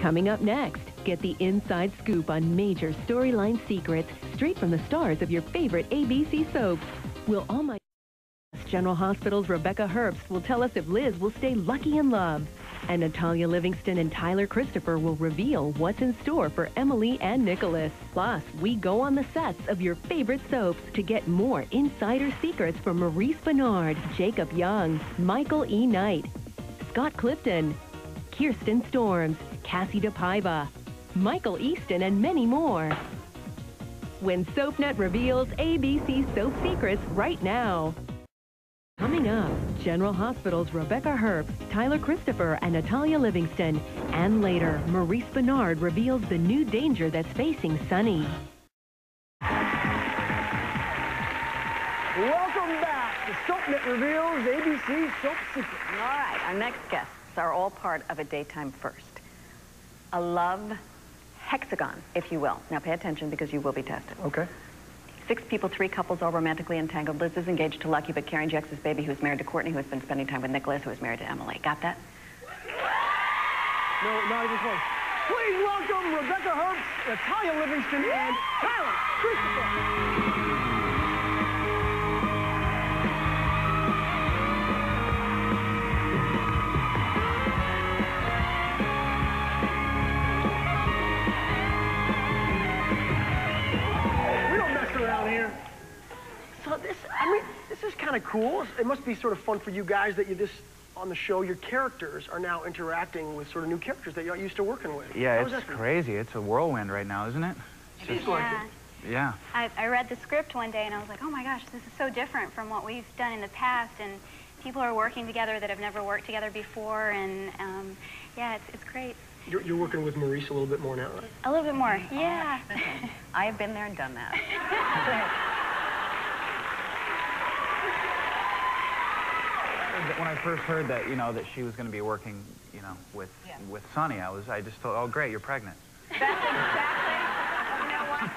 Coming up next, get the inside scoop on major storyline secrets straight from the stars of your favorite ABC soaps. Will All My General Hospital's Rebecca Herbst will tell us if Liz will stay lucky in love. And Natalia Livingston and Tyler Christopher will reveal what's in store for Emily and Nicholas. Plus, we go on the sets of your favorite soaps to get more insider secrets from Maurice Benard, Jacob Young, Michael E. Knight, Scott Clifton, Kirsten Storms, Cassie DePaiva, Michael Easton, and many more. When SoapNet reveals ABC soap secrets right now. Coming up, General Hospital's Rebecca Herbst, Tyler Christopher, and Natalia Livingston. And later, Maurice Benard reveals the new danger that's facing Sunny. Welcome back to SoapNet Reveals ABC Soap Secrets. All right, our next guests are all part of a daytime first. A love hexagon, if you will. Now pay attention because you will be tested. Okay. 6 people, 3 couples, all romantically entangled. Liz is engaged to Lucky, but carrying Jex's baby, who's married to Courtney, who has been spending time with Nicholas, who is married to Emily. Got that? No, not even close. Please welcome Rebecca Herbst, Natalia Livingston, and Tyler Christopher. So this is kind of cool. It must be sort of fun for you guys that on the show, your characters are now interacting with sort of new characters that you're used to working with. Yeah, it's crazy. It's a whirlwind right now, isn't it? Yeah. I read the script one day and I was like, oh my gosh, this is so different from what we've done in the past, and people are working together that have never worked together before, and yeah, it's great. You're working with Maurice a little bit more now, right? A little bit more, yeah. I have been there and done that. When I first heard that, that she was going to be working, with Sonny, I just thought, oh, great, you're pregnant. That's exactly, you know what?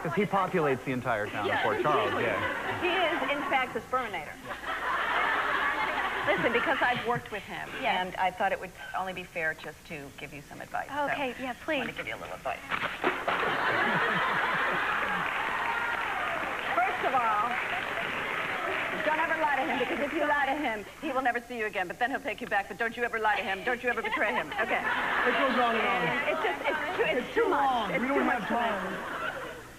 Because he populates the entire town of Port Charles, yeah. He is, in fact, the sperminator. Listen, because I've worked with him, and I thought it would only be fair just to give you some advice. Okay, so yeah, please. I want to give you a little advice. First of all, don't ever lie to him, because if you lie to him, he will never see you again, but then he'll take you back. But don't you ever lie to him. Don't you ever betray him. Okay. It goes on and on. It's too much. We don't have time.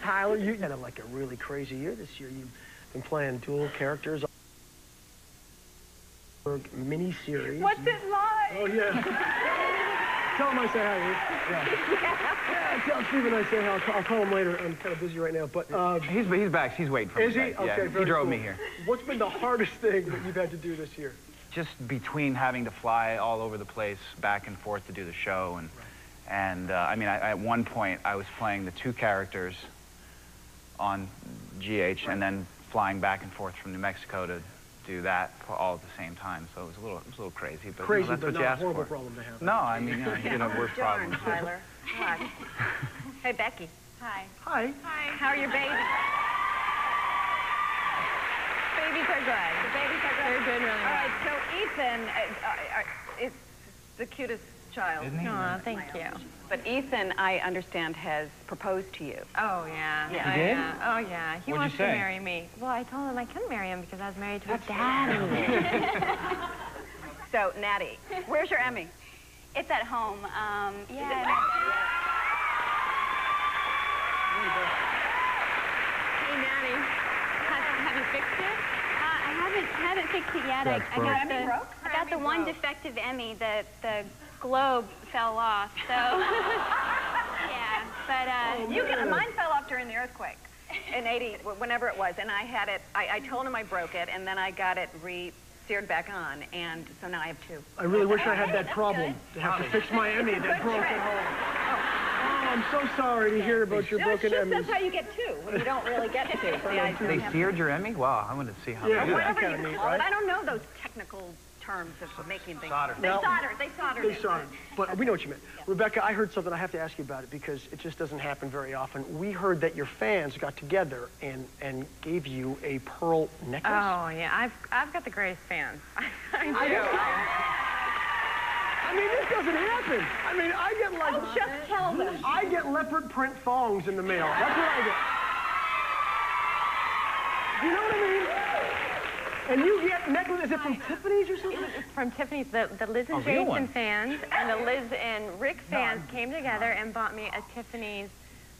Tyler, you had like a really crazy year this year. You've been playing dual characters. Mini-series. What's it like? Oh, yeah. Tell him I say hi. Yeah. Tell Stephen I say hi. I'll call him later. I'm kind of busy right now, but... He's back. He's waiting for me. Is he? Okay, yeah, he drove me here. What's been the hardest thing that you've had to do this year? Just between having to fly all over the place, back and forth to do the show, and I mean, at one point, I was playing the 2 characters on GH, and then flying back and forth from New Mexico to do that all at the same time. So it was a little crazy, but crazy, that's but what you not asked a horrible for. problem to have. No, I mean, you know, worse problems. Tyler. Hi. Hey, Becky. Hi. Hi. Hi. How are your babies? Babies are good. The babies are good. They're doing really well. All right, so Ethan is the cutest child. Isn't he? Aw, thank you. But Ethan, I understand, has proposed to you. Oh, yeah. Yeah. He did? Oh, yeah. He wants to marry me. Well, I told him I couldn't marry him because I was married to his daddy. So, Natty, where's your Emmy? It's at home. Yeah. Hey, Natty. Have you fixed it? I haven't fixed it yet. I got the one defective Emmy. The globe fell off, so yeah. But mine fell off during the earthquake in '80, whenever it was, and I had it. I told him I broke it, and then I got it seared back on, and so now I have 2. I really wish I had that problem to have to fix my Emmy that broke at home. Oh, I'm so sorry to hear about your broken Emmys. That's how you get 2 when you don't really get 2. They seared your Emmy? Wow, I wanted to see how they do that. Whatever you call it. I don't know those technical terms of making things. Soldered. They soldered. They soldered. But we know what you meant. Yeah. Rebecca, I heard something. I have to ask you about it because it just doesn't happen very often. We heard that your fans got together and gave you a pearl necklace. Oh, yeah. I've got the greatest fans. I do. I mean, this doesn't happen. I mean, I get like... Oh, just tell them. I get leopard print thongs in the mail. That's what I get. You know what I mean? And you get necklace, is it from Tiffany's or something? It's from Tiffany's. The Liz and Jason fans and the Liz and Rick fans came together and bought me a Tiffany's,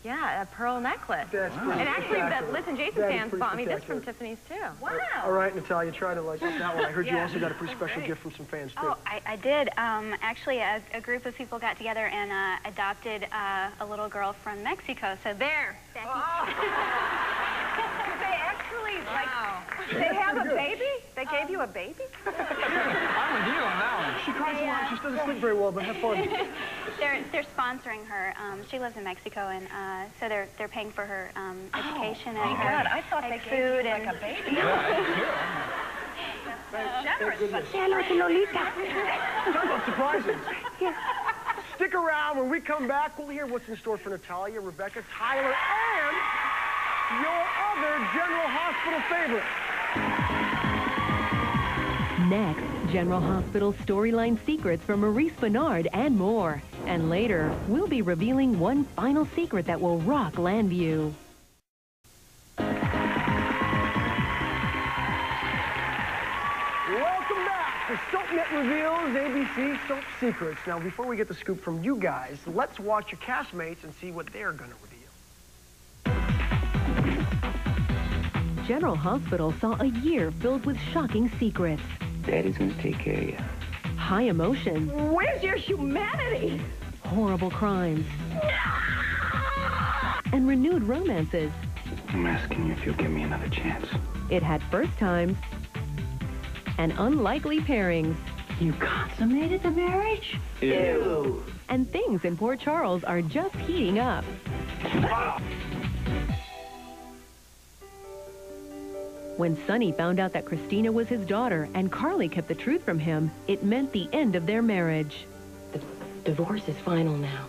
a pearl necklace. That's pretty And actually, the spectacular. Liz and Jason fans bought me this from Tiffany's, too. Wow. All right, Natalia, try to like up that one. I heard you also got a pretty special gift from some fans, too. Oh, I did. Actually, a group of people got together and adopted a little girl from Mexico. So there, Becky. Did they actually, they have a baby? They gave you a baby? I'm with you on that one. She cries a lot. She doesn't sleep very well, but have fun. They're sponsoring her. She lives in Mexico, and so they're paying for her education and her God, I thought they gave you like a baby. Generous, but Talk about surprises. Stick around. When we come back, we'll hear what's in store for Natalia, Rebecca, Tyler, and your other General Hospital favorite. Next, General Hospital storyline secrets from Maurice Benard and more. And later, we'll be revealing one final secret that will rock Landview. Welcome back to SoapNet Reveals ABC Soap Secrets. Now, before we get the scoop from you guys, let's watch your castmates and see what they're going to reveal. General Hospital saw a year filled with shocking secrets. Daddy's gonna take care of you. High emotion. where's your humanity? Horrible crimes. And renewed romances. I'm asking you if you'll give me another chance. It had first times and unlikely pairings. You consummated the marriage? Ew. And things in Port Charles are just heating up. When Sonny found out that Christina was his daughter and Carly kept the truth from him, it meant the end of their marriage. The divorce is final now.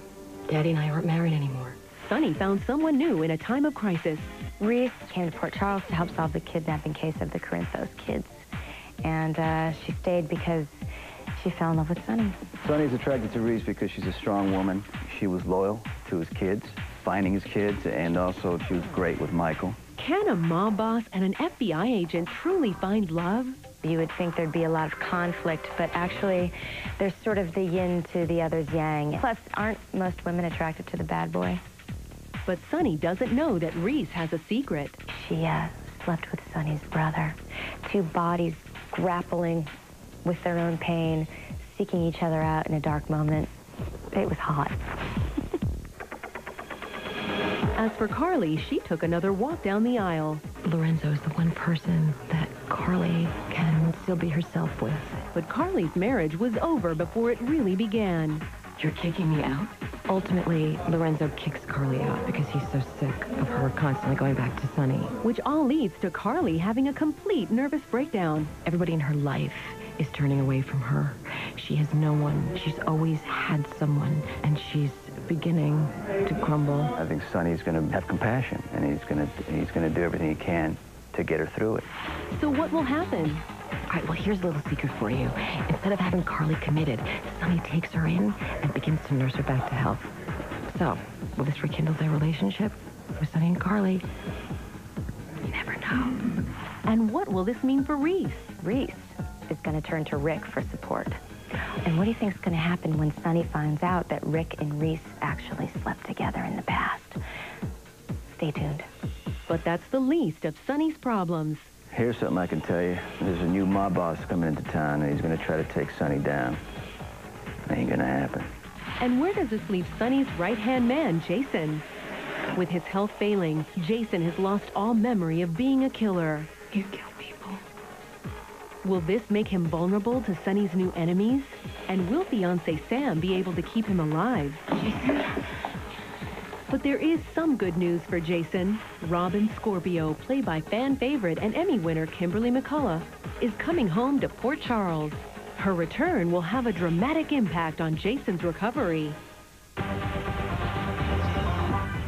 Daddy and I aren't married anymore. Sonny found someone new in a time of crisis. Reese came to Port Charles to help solve the kidnapping case of the Corinthos kids. And she stayed because she fell in love with Sonny. Sonny's attracted to Reese because she's a strong woman. She was loyal to his kids, finding his kids, and also she was great with Michael. Can a mob boss and an FBI agent truly find love? You would think there'd be a lot of conflict, but actually, there's sort of the yin to the other's yang. Plus, aren't most women attracted to the bad boy? But Sonny doesn't know that Reese has a secret. She slept with Sonny's brother. Two bodies grappling with their own pain, seeking each other out in a dark moment. It was hot. As for Carly, she took another walk down the aisle. Lorenzo's the one person that Carly can still be herself with. But Carly's marriage was over before it really began. You're kicking me out? Ultimately, Lorenzo kicks Carly out because he's so sick of her constantly going back to Sonny. Which all leads to Carly having a complete nervous breakdown. Everybody in her life is turning away from her. She has no one. She's always had someone, and she's beginning to crumble. I think Sonny's going to have compassion, and he's going to do everything he can to get her through it. So what will happen? All right, well, here's a little secret for you. Instead of having Carly committed, Sonny takes her in and begins to nurse her back to health. So, will this rekindle their relationship with Sonny and Carly? You never know. And what will this mean for Reese? Reese is going to turn to Rick for support. And what do you think is going to happen when Sonny finds out that Rick and Reese actually slept together in the past? Stay tuned. But that's the least of Sonny's problems. Here's something I can tell you. There's a new mob boss coming into town, and he's going to try to take Sonny down. Ain't going to happen. And where does this leave Sonny's right-hand man, Jason? With his health failing, Jason has lost all memory of being a killer. You kill people. Will this make him vulnerable to Sonny's new enemies? And will fiancé Sam be able to keep him alive? Jason? But there is some good news for Jason. Robin Scorpio, played by fan favorite and Emmy winner Kimberly McCullough, is coming home to Port Charles. Her return will have a dramatic impact on Jason's recovery.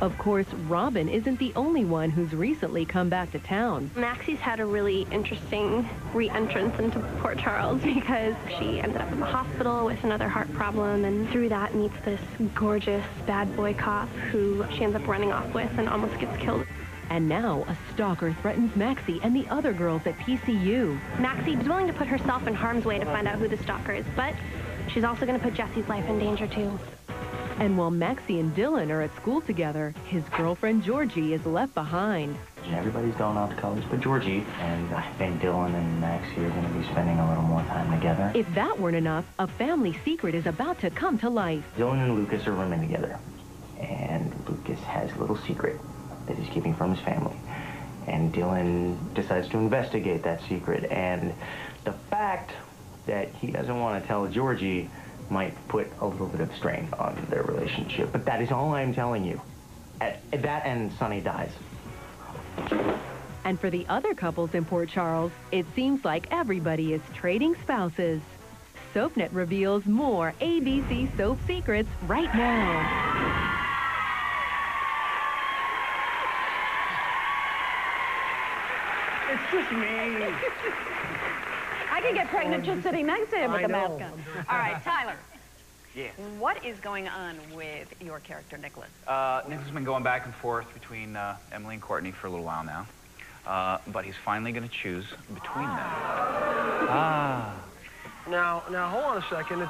A Of course, Robin isn't the only one who's recently come back to town. Maxie's had a really interesting re-entrance into Port Charles because she ended up in the hospital with another heart problem, and through that meets this gorgeous bad boy cop who she ends up running off with and almost gets killed. And now a stalker threatens Maxie and the other girls at PCU. Maxie is willing to put herself in harm's way to find out who the stalker is, but she's also going to put Jesse's life in danger too. And while Maxie and Dylan are at school together, his girlfriend Georgie is left behind. Everybody's going off to college but Georgie, and I think Dylan and Maxie are going to be spending a little more time together. If that weren't enough, a family secret is about to come to life. Dylan and Lucas are rooming together, and Lucas has a little secret that he's keeping from his family. And Dylan decides to investigate that secret, and the fact that he doesn't want to tell Georgie might put a little bit of strain on their relationship. But that is all I'm telling you. At that end, Sonny dies. And for the other couples in Port Charles, it seems like everybody is trading spouses. SoapNet reveals more ABC soap secrets right now. It's just me. I can get pregnant just sitting next to him with a mask on. All right, Tyler. Yes. What is going on with your character, Nicholas? Nicholas has been going back and forth between Emily and Courtney for a little while now. But he's finally going to choose between them. Now, hold on a second.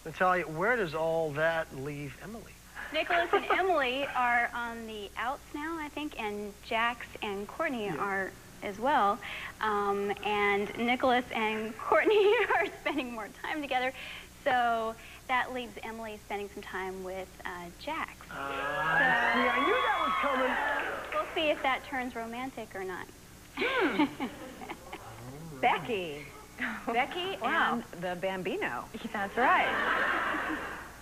Natalia, where does all that leave Emily? Nicholas and Emily are on the outs now, I think, and Jax and Courtney are as well. And Nicholas and Courtney are spending more time together. So that leaves Emily spending some time with Jax. See, I knew that was coming. We'll see if that turns romantic or not. Becky. Becky Wow. and the Bambino. That's right.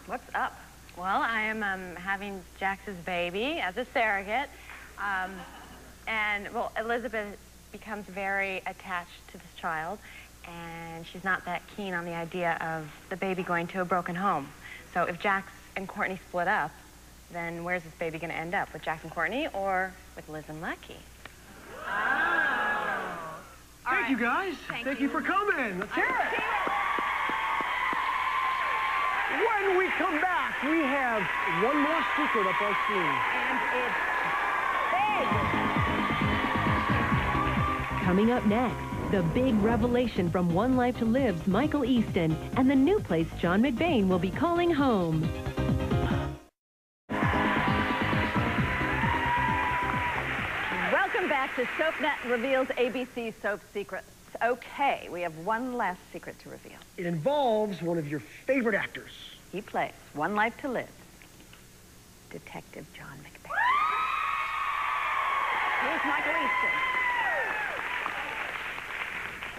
What's up? Well, I am having Jax's baby as a surrogate. Well, Elizabeth becomes very attached to this child, and she's not that keen on the idea of the baby going to a broken home. So if Jax and Courtney split up, then where's this baby going to end up? With Jax and Courtney or with Liz and Lucky? Thank you, guys. Thank you for coming. Let's hear it. When we come back, we have one more secret up our sleeve. And it's big. Coming up next, the big revelation from One Life to Live's Michael Easton and the new place John McBain will be calling home. Welcome back to SoapNet Reveals ABC Soap Secrets. Okay, we have one last secret to reveal. It involves one of your favorite actors. He plays One Life to Live, Detective John McBain. Here's Michael Easton.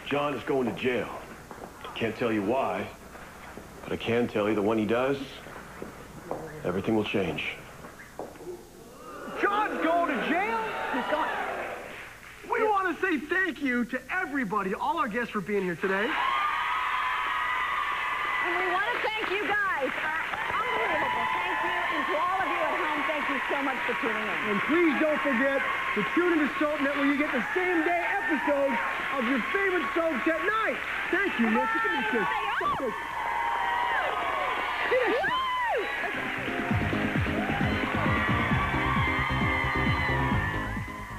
John is going to jail. Can't tell you why, but I can tell you that when he does, everything will change. John's going to jail? He's going. We want to say thank you to everybody, all our guests for being here today. And we want to thank you guys. Unbelievable. Thank you. And to all of you at home, thank you so much for tuning in. And please don't forget to tune into SoapNet where you get the same day episodes of your favorite soaps at night. Thank you, Nick. Give me a kiss.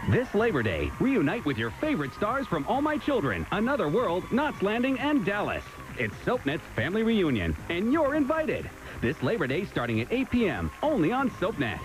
This Labor Day, reunite with your favorite stars from All My Children, Another World, Knots Landing, and Dallas. It's SoapNet's family reunion, and you're invited. This Labor Day starting at 8 p.m., only on SoapNet.